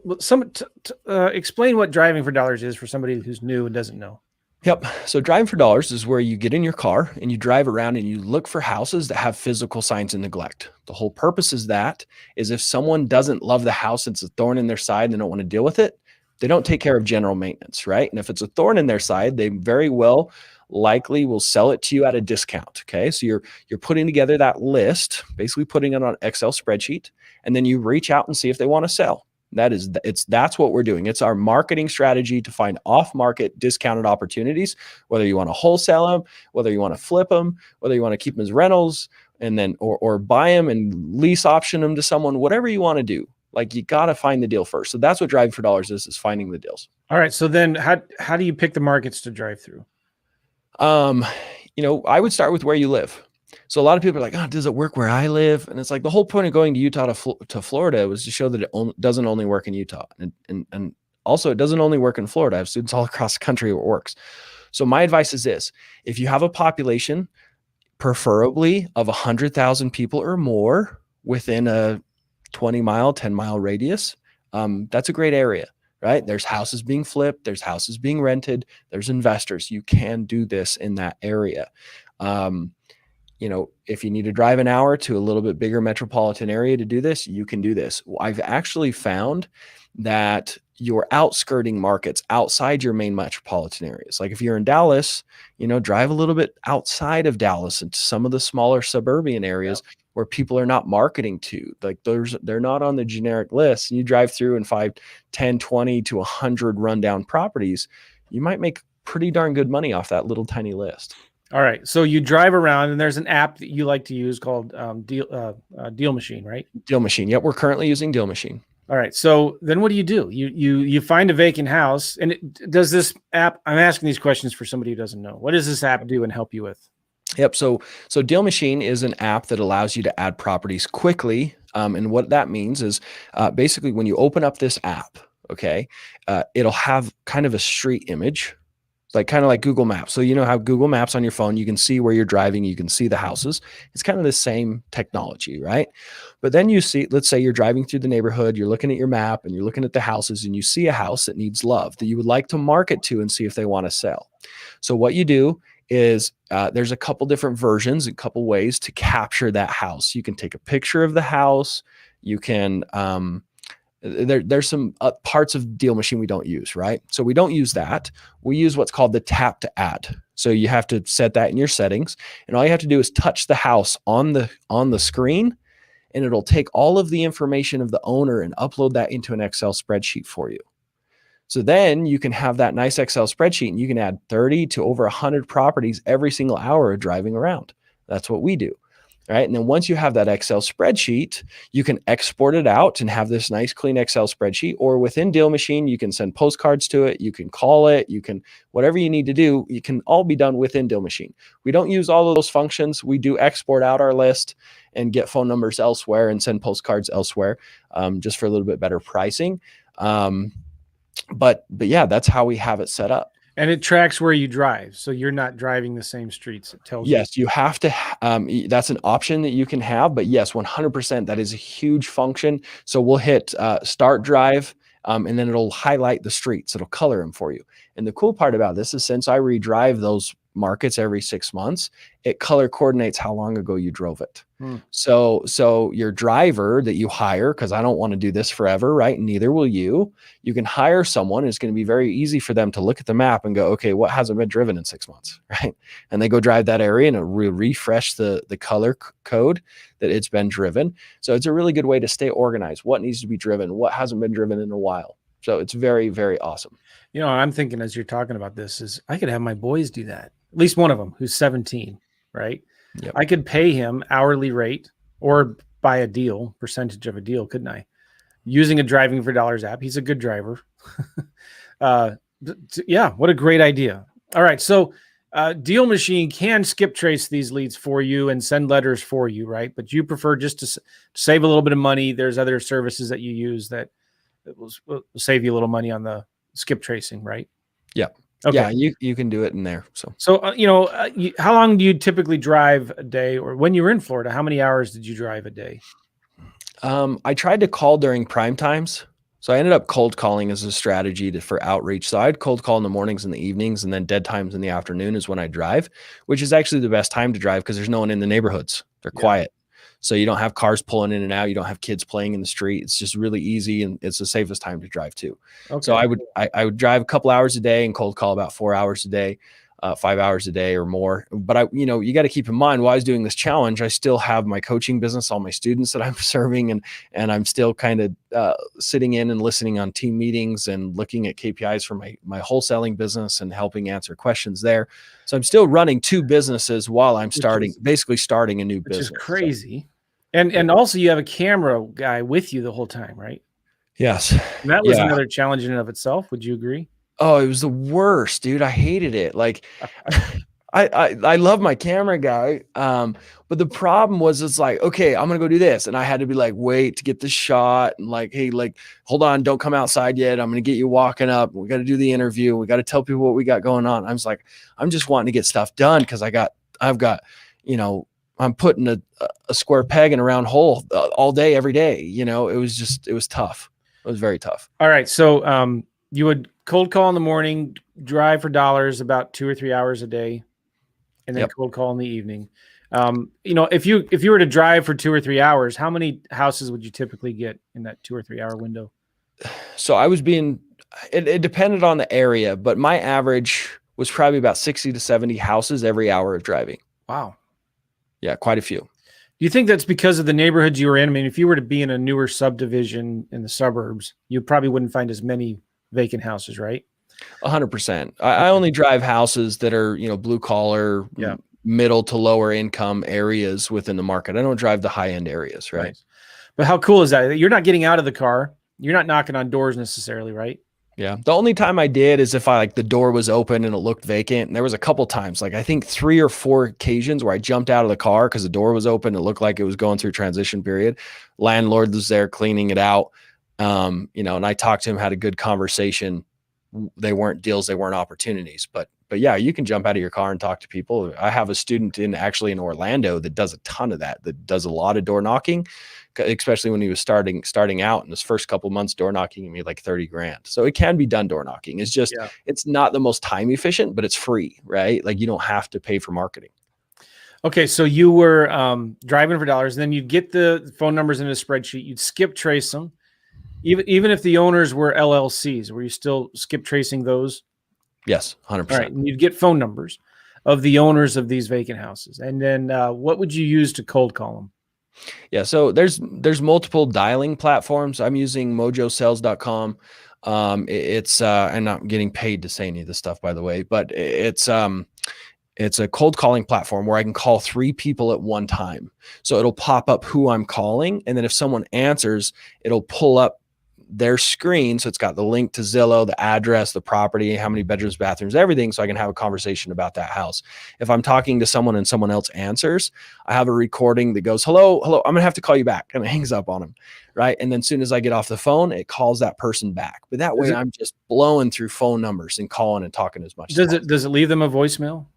explain what driving for dollars is for somebody who's new and doesn't know. Yep. So driving for dollars is where you get in your car and you drive around and you look for houses that have physical signs of neglect. The whole purpose is if someone doesn't love the house, it's a thorn in their side, and they don't want to deal with it, they don't take care of general maintenance, right? And if it's a thorn in their side, they very well likely will sell it to you at a discount. Okay. So you're putting together that list, basically putting it on an Excel spreadsheet, and then you reach out and see if they want to sell. That's what we're doing. It's our marketing strategy to find off-market discounted opportunities, whether you want to wholesale them, whether you want to flip them, whether you want to keep them as rentals, and then or buy them and lease option them to someone, whatever you want to do. Like, you got to find the deal first. So that's what Driving for Dollars is finding the deals. All right. So then how do you pick the markets to drive through? I would start with where you live. So a lot of people are like, oh, does it work where I live? And it's like, the whole point of going to Utah to Florida was to show that it doesn't only work in Utah. And also, it doesn't only work in Florida. I have students all across the country where it works. So my advice is this: if you have a population, preferably of 100,000 people or more within a 20-mile, 10-mile radius, that's a great area, right? There's houses being flipped, there's houses being rented, there's investors. You can do this in that area. If you need to drive an hour to a little bit bigger metropolitan area to do this, you can do this. I've actually found that your outskirting markets outside your main metropolitan areas, like if you're in Dallas, drive a little bit outside of Dallas into some of the smaller suburban areas where people are not marketing to. Like, they're not on the generic list. You drive through and 5, 10, 20 to 100 rundown properties, you might make pretty darn good money off that little tiny list. All right. So you drive around, and there's an app that you like to use called Deal Machine, right? Deal Machine. Yep. We're currently using Deal Machine. All right. So then what do? You find a vacant house, and does this app, I'm asking these questions for somebody who doesn't know. What does this app do and help you with? Yep. So Deal Machine is an app that allows you to add properties quickly. And what that means is basically when you open up this app, it'll have kind of a street image, kind of like Google Maps. So how Google Maps on your phone, you can see where you're driving, you can see the houses. It's kind of the same technology, right? But then you see, let's say you're driving through the neighborhood, you're looking at your map and you're looking at the houses, and you see a house that needs love that you would like to market to and see if they want to sell. So what you do is there's a couple different versions, a couple ways to capture that house. You can take a picture of the house. You can, there's some parts of Deal Machine we don't use, right? So we don't use that. We use what's called the tap to add. So you have to set that in your settings, and all you have to do is touch the house on the screen, and it'll take all of the information of the owner and upload that into an Excel spreadsheet for you. So then you can have that nice Excel spreadsheet, and you can add 30 to over 100 properties every single hour of driving around. That's what we do. Right. And then once you have that Excel spreadsheet, you can export it out and have this nice, clean Excel spreadsheet. Or within Deal Machine, you can send postcards to it. You can call it. You can, whatever you need to do, you can all be done within Deal Machine. We don't use all of those functions. We do export out our list and get phone numbers elsewhere and send postcards elsewhere, just for a little bit better pricing. But yeah, that's how we have it set up. And it tracks where you drive. So you're not driving the same streets. It tells you. Yes, you have to. That's an option that you can have. But yes, 100%, that is a huge function. So we'll hit start drive, and then it'll highlight the streets. It'll color them for you. And the cool part about this is, since I redrive those markets every 6 months, it color coordinates how long ago you drove it. So your driver that you hire, because I don't want to do this forever, right? Neither will you. You can hire someone. It's going to be very easy for them to look at the map and go, okay, what hasn't been driven in 6 months, right? And they go drive that area, and it'll refresh the color code that it's been driven. So it's a really good way to stay organized. What needs to be driven? What hasn't been driven in a while? So it's very, very awesome. I'm thinking, as you're talking about this, is I could have my boys do that. At least one of them, who's 17, right? Yep. I could pay him hourly rate or buy a deal, percentage of a deal, couldn't I? Using a Driving for Dollars app. He's a good driver. Yeah, what a great idea. All right. So Deal Machine can skip trace these leads for you and send letters for you, right? But you prefer just to save a little bit of money. There's other services that you use that will save you a little money on the skip tracing, right? Yeah. Okay. Yeah, you can do it in there. So how long do you typically drive a day? Or when you were in Florida, how many hours did you drive a day? I tried to call during prime times. So I ended up cold calling as a strategy for outreach. So I'd cold call in the mornings and the evenings, and then dead times in the afternoon is when I drive, which is actually the best time to drive because there's no one in the neighborhoods. They're quiet. So you don't have cars pulling in and out. You don't have kids playing in the street. It's just really easy, and it's the safest time to drive too. Okay. So I would drive a couple hours a day and cold call about 4 hours a day. 5 hours a day or more. But you got to keep in mind, while I was doing this challenge, I still have my coaching business, all my students that I'm serving, and I'm still kind of sitting in and listening on team meetings and looking at KPIs for my wholesaling business and helping answer questions there. So I'm still running 2 businesses while I'm basically starting a new business. Which is crazy. So, and also you have a camera guy with you the whole time, right? Yes. And that was another challenge in and of itself. Would you agree? Oh, it was the worst, dude. I hated it. Like I love my camera guy. But the problem was, it's like, okay, I'm going to go do this. And I had to be like, wait to get the shot and like, hey, like, hold on, don't come outside yet. I'm going to get you walking up. We got to do the interview. We got to tell people what we got going on. I was like, I'm just wanting to get stuff done. Cause I've got, I'm putting a square peg in a round hole all day, every day. It was tough. It was very tough. All right. So, you would cold call in the morning, drive for dollars about 2 or 3 hours a day, and then cold call in the evening. If you were to drive for 2 or 3 hours, how many houses would you typically get in that 2 or 3 hour window? So it depended on the area, but my average was probably about 60 to 70 houses every hour of driving. Wow. Yeah, quite a few. Do you think that's because of the neighborhoods you were in? I mean, if you were to be in a newer subdivision in the suburbs, you probably wouldn't find as many vacant houses, right? 100%. I only drive houses that are, blue collar, middle to lower income areas within the market. I don't drive the high end areas, right? But how cool is that? You're not getting out of the car. You're not knocking on doors necessarily, right? Yeah. The only time I did is if the door was open and it looked vacant. And there was a couple times, like I think 3 or 4 occasions where I jumped out of the car because the door was open. It looked like it was going through transition period. Landlord was there cleaning it out. And I talked to him, had a good conversation. They weren't deals, they weren't opportunities, but yeah, you can jump out of your car and talk to people. I have a student in Orlando that does a ton of that does a lot of door knocking, especially when he was starting out in his first couple months. Door knocking, he made like 30 grand. So it can be done. Door knocking. It's just, it's not the most time efficient, but it's free, right? Like you don't have to pay for marketing. Okay. So you were driving for dollars, and then you'd get the phone numbers in a spreadsheet. You'd skip trace them. Even if the owners were LLCs, were you still skip tracing those? Yes, 100%. All right, and you'd get phone numbers of the owners of these vacant houses. And then what would you use to cold call them? Yeah, so there's multiple dialing platforms. I'm using mojosales.com. I'm not getting paid to say any of this stuff, by the way, but it's a cold calling platform where I can call 3 people at one time. So it'll pop up who I'm calling. And then if someone answers, it'll pull up their screen. So it's got the link to Zillow, the address, the property, how many bedrooms, bathrooms, everything. So I can have a conversation about that house. If I'm talking to someone and someone else answers, I have a recording that goes, hello, I'm going to have to call you back. And it hangs up on them. Right. And then as soon as I get off the phone, it calls that person back. But that way I'm just blowing through phone numbers and calling and talking as much. Does it leave them a voicemail?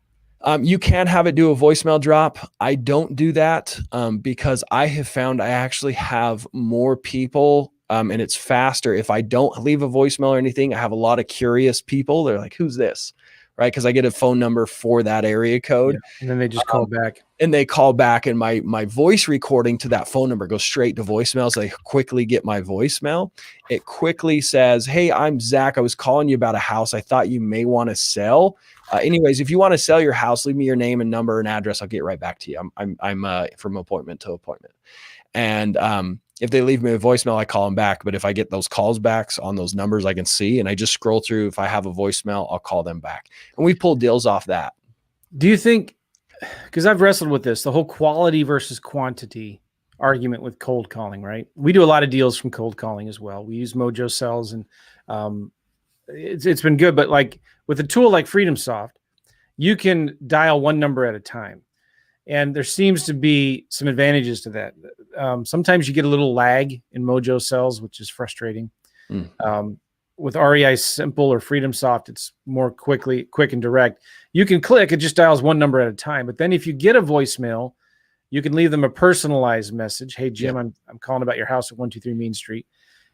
You can have it do a voicemail drop. I don't do that because I have found I actually have more people and it's faster. If I don't leave a voicemail or anything, I have a lot of curious people. They're like, who's this? Right. Because I get a phone number for that area code. And then they just call back. And they call back, and my voice recording to that phone number goes straight to voicemail. So they quickly get my voicemail. It quickly says, hey, I'm Zach. I was calling you about a house I thought you may want to sell. Anyways, if you want to sell your house, leave me your name and number and address. I'll get right back to you. I'm from appointment to appointment. And if they leave me a voicemail, I call them back. But if I get those calls backs on those numbers, I can see, and I just scroll through. If I have a voicemail, I'll call them back. And we pull deals off that. Do you think, because I've wrestled with this, the whole quality versus quantity argument with cold calling, right? We do a lot of deals from cold calling as well. We use Mojo Sells, and it's been good. But like with a tool like FreedomSoft, you can dial one number at a time. And there seems to be some advantages to that. Sometimes you get a little lag in Mojo Sells, which is frustrating. With REI Simple or FreedomSoft, it's more quick and direct. You can click, it just dials one number at a time. But then if you get a voicemail, you can leave them a personalized message. Hey, Jim, I'm calling about your house at 123 Main Street.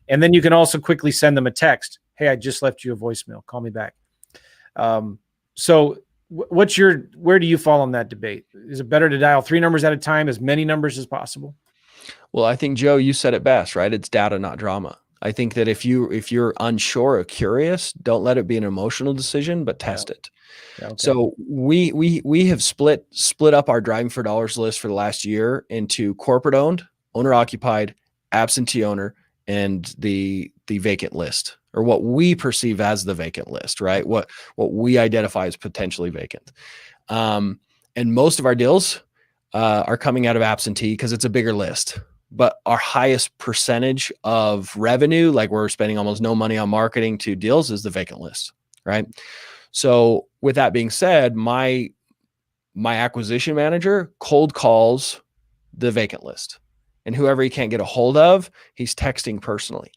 And then you can also quickly send them a text. Hey, I just left you a voicemail. Call me back. So where do you fall on that debate? Is it better to dial 3 numbers at a time, as many numbers as possible? Well, I think, Joe, you said it best, right? It's data, not drama. I think that if you're unsure or curious, don't let it be an emotional decision, but test it. Yeah, okay. So we have split up our driving for dollars list for the last year into corporate owned, owner occupied, absentee owner, and the vacant list, or what we perceive as the vacant list, right? What we identify as potentially vacant. And most of our deals are coming out of absentee because it's a bigger list. But our highest percentage of revenue, like we're spending almost no money on marketing to deals, is the vacant list, right? So with that being said, my acquisition manager cold calls the vacant list, and whoever he can't get a hold of, he's texting personally.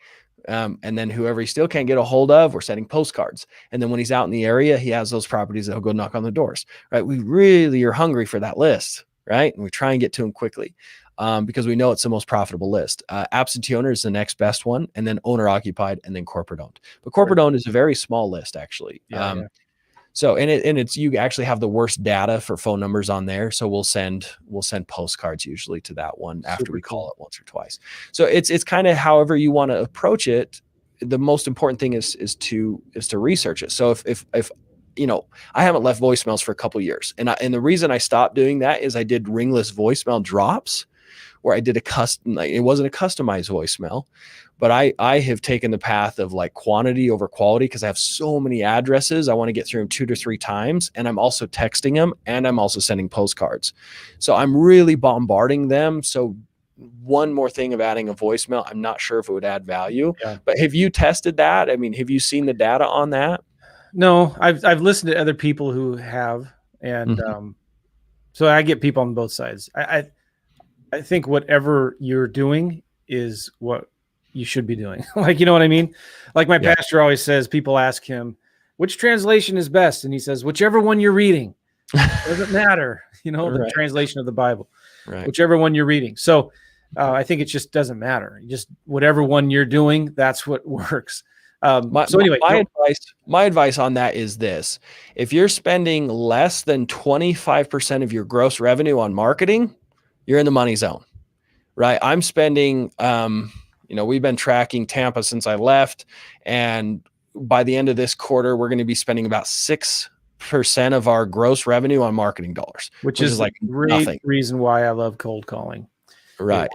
And then whoever he still can't get a hold of, we're sending postcards. And then when he's out in the area, he has those properties that he'll go knock on the doors, right? We really are hungry for that list, right? And we try and get to them quickly because we know it's the most profitable list. Absentee owner is the next best one, and then owner occupied, and then corporate owned. But corporate owned is a very small list, actually. Yeah. So, and it's, you actually have the worst data for phone numbers on there. So we'll send postcards usually to that one after we call it once or twice. So it's kind of however you want to approach it. The most important thing is to research it. So if I haven't left voicemails for a couple of years, and the reason I stopped doing that is I did ringless voicemail drops where I did it wasn't a customized voicemail, but I have taken the path of like quantity over quality because I have so many addresses. I want to get through them 2 to 3 times. And I'm also texting them, and I'm also sending postcards. So I'm really bombarding them. So one more thing of adding a voicemail, I'm not sure if it would add value, but have you tested that? I mean, have you seen the data on that? No, I've listened to other people who have, and so I get people on both sides. I think whatever you're doing is what you should be doing. Like, you know what I mean? Like my pastor always says, people ask him, which translation is best? And he says, whichever one you're reading. Doesn't matter, the translation of the Bible, whichever one you're reading. So I think it just doesn't matter. Just whatever one you're doing, that's what works. My advice on that is this: if you're spending less than 25% of your gross revenue on marketing, you're in the money zone, right? I'm spending, we've been tracking Tampa since I left, and by the end of this quarter, we're going to be spending about 6% of our gross revenue on marketing dollars, which is like great reason why I love cold calling. Right.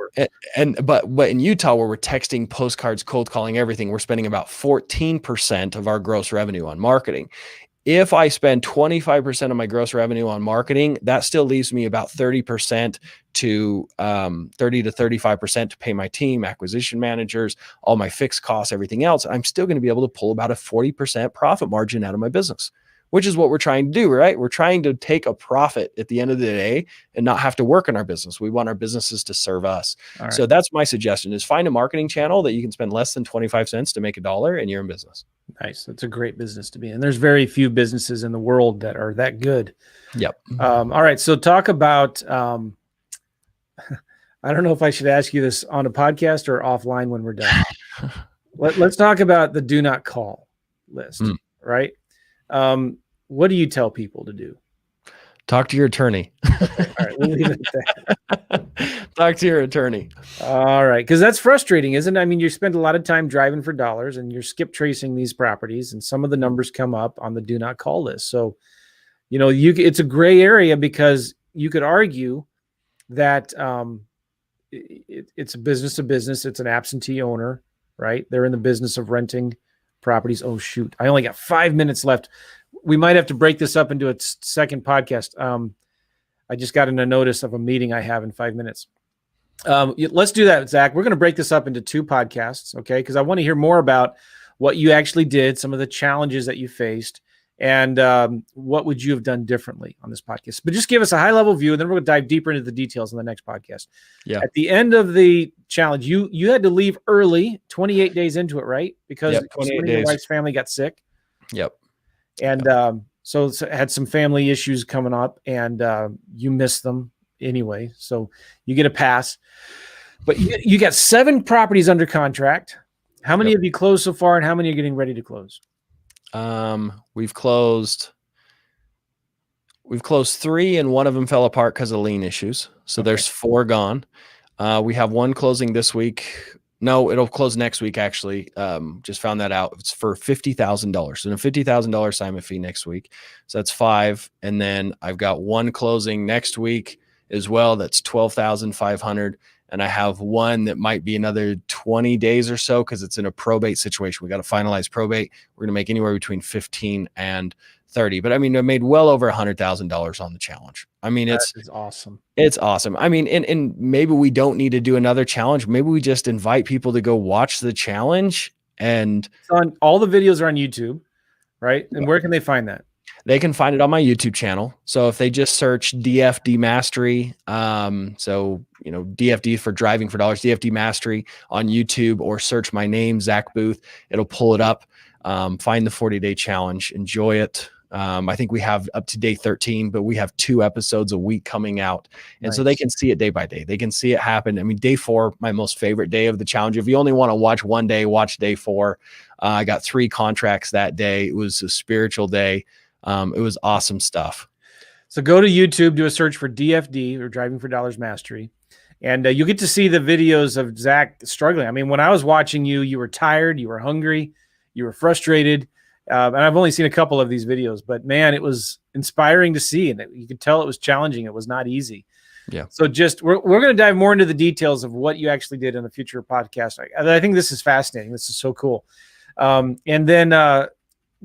But in Utah, where we're texting, postcards, cold calling, everything, we're spending about 14% of our gross revenue on marketing. If I spend 25% of my gross revenue on marketing, that still leaves me about 30% to 30 to 35% to pay my team, acquisition managers, all my fixed costs, everything else. I'm still going to be able to pull about a 40% profit margin out of my business, which is what we're trying to do, right? We're trying to take a profit at the end of the day and not have to work in our business. We want our businesses to serve us. Right. So that's my suggestion: is find a marketing channel that you can spend less than 25 cents to make $1 and you're in business. Nice. That's a great business to be in. There's very few businesses in the world that are that good. Yep. All right. So talk about, I don't know if I should ask you this on a podcast or offline when we're done. Let's talk about the do not call list, right? What do you tell people to do? Talk to your attorney. Okay, all right, we'll leave it at that. Talk to your attorney. All right, because that's frustrating, isn't it? I mean, you spend a lot of time driving for dollars, and you're skip tracing these properties, and some of the numbers come up on the do not call list. So, it's a gray area because you could argue that it's a business to business. It's an absentee owner, right? They're in the business of renting properties. Oh shoot, I only got 5 minutes left. We might have to break this up into a second podcast. I just got a notice of a meeting I have in 5 minutes. Let's do that, Zach. We're going to break this up into 2 podcasts, okay? Because I want to hear more about what you actually did, some of the challenges that you faced, and what would you have done differently on this podcast. But just give us a high-level view, and then we're going to dive deeper into the details in the next podcast. Yeah. At the end of the challenge, you had to leave early, 28 days into it, right? Because your wife's family got sick. Yep. And so had some family issues coming up, and you missed them anyway. So you get a pass. But you got 7 properties under contract. How many have you closed so far, and how many are getting ready to close? We've closed 3, and one of them fell apart because of lien issues. So there's 4 gone. We have 1 closing this week. No, it'll close next week. Actually, just found that out. It's for $50,000, and a $50,000 assignment fee next week. So that's 5, and then I've got one closing next week as well. That's 12,500, and I have one that might be another 20 days or so because it's in a probate situation. We got to finalize probate. We're going to make anywhere between 15 and 30. But I mean, I made well over $100,000 on the challenge. I mean, That is awesome. it's awesome. I mean, and maybe we don't need to do another challenge. Maybe we just invite people to go watch the challenge, and all the videos are on YouTube, right? And where can they find that? they can find it on my YouTube channel. So if they just search DFD Mastery, so DFD for driving for dollars, DFD Mastery on YouTube, or search my name, Zack Boothe, it'll pull it up. Find the 40-day challenge, enjoy it. I think we have up to day 13, but we have 2 episodes a week coming out. And so they can see it day by day. They can see it happen. I mean, day 4, my most favorite day of the challenge. If you only want to watch one day, watch day 4. I got 3 contracts that day. It was a spiritual day. It was awesome stuff. So go to YouTube, do a search for DFD, or Driving for Dollars Mastery. And you get to see the videos of Zack struggling. I mean, when I was watching you, you were tired, you were hungry, you were frustrated. And I've only seen a couple of these videos, but man, it was inspiring to see. And you could tell it was challenging. It was not easy. Yeah. So we're going to dive more into the details of what you actually did in the future podcast. I think this is fascinating. This is so cool. And then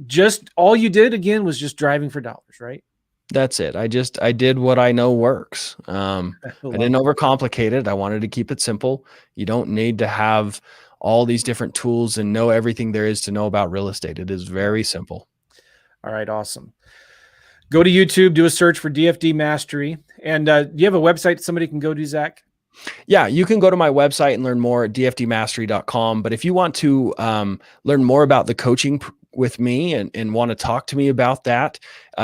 just all you did again was just driving for dollars, right? That's it. I did what I know works. I didn't overcomplicate it. I wanted to keep it simple. You don't need to have all these different tools and know everything there is to know about real estate. It is very simple. All right. Awesome. Go to YouTube, do a search for DFD Mastery. And do you have a website somebody can go to, Zack? Yeah, you can go to my website and learn more at dfdmastery.com. But if you want to learn more about the coaching with me and want to talk to me about that,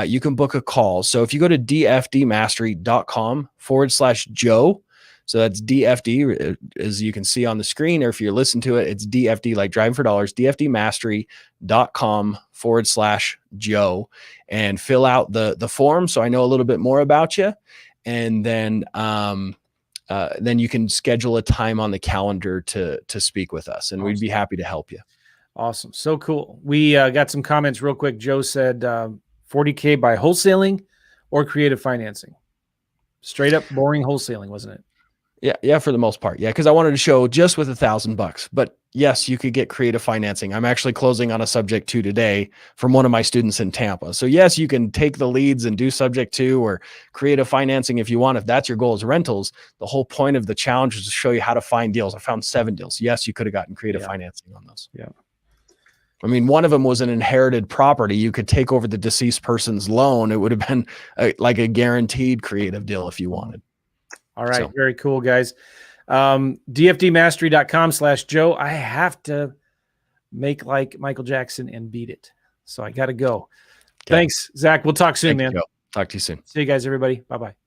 you can book a call. So if you go to dfdmastery.com/Joe, so that's DFD, as you can see on the screen, or if you're listening to it, it's DFD, like driving for dollars, dfdmastery.com/Joe, and fill out the form so I know a little bit more about you. And then you can schedule a time on the calendar to speak with us, and we'd be happy to help you. Awesome. So cool. We got some comments real quick. Joe said 40K by wholesaling or creative financing. Straight up boring wholesaling, wasn't it? Yeah, for the most part. Yeah, because I wanted to show just with $1,000. But yes, you could get creative financing. I'm actually closing on a subject to today from one of my students in Tampa. So yes, you can take the leads and do subject to or creative financing if you want. If that's your goal is rentals, the whole point of the challenge is to show you how to find deals. I found 7 deals. Yes, you could have gotten creative financing on those. Yeah. I mean, one of them was an inherited property. You could take over the deceased person's loan. It would have been like a guaranteed creative deal if you wanted. All right. So. Very cool, guys. DFDmastery.com/Joe. I have to make like Michael Jackson and beat it. So I got to go. Okay. Thanks, Zack. We'll talk soon, man. Talk to you soon. See you guys, everybody. Bye-bye.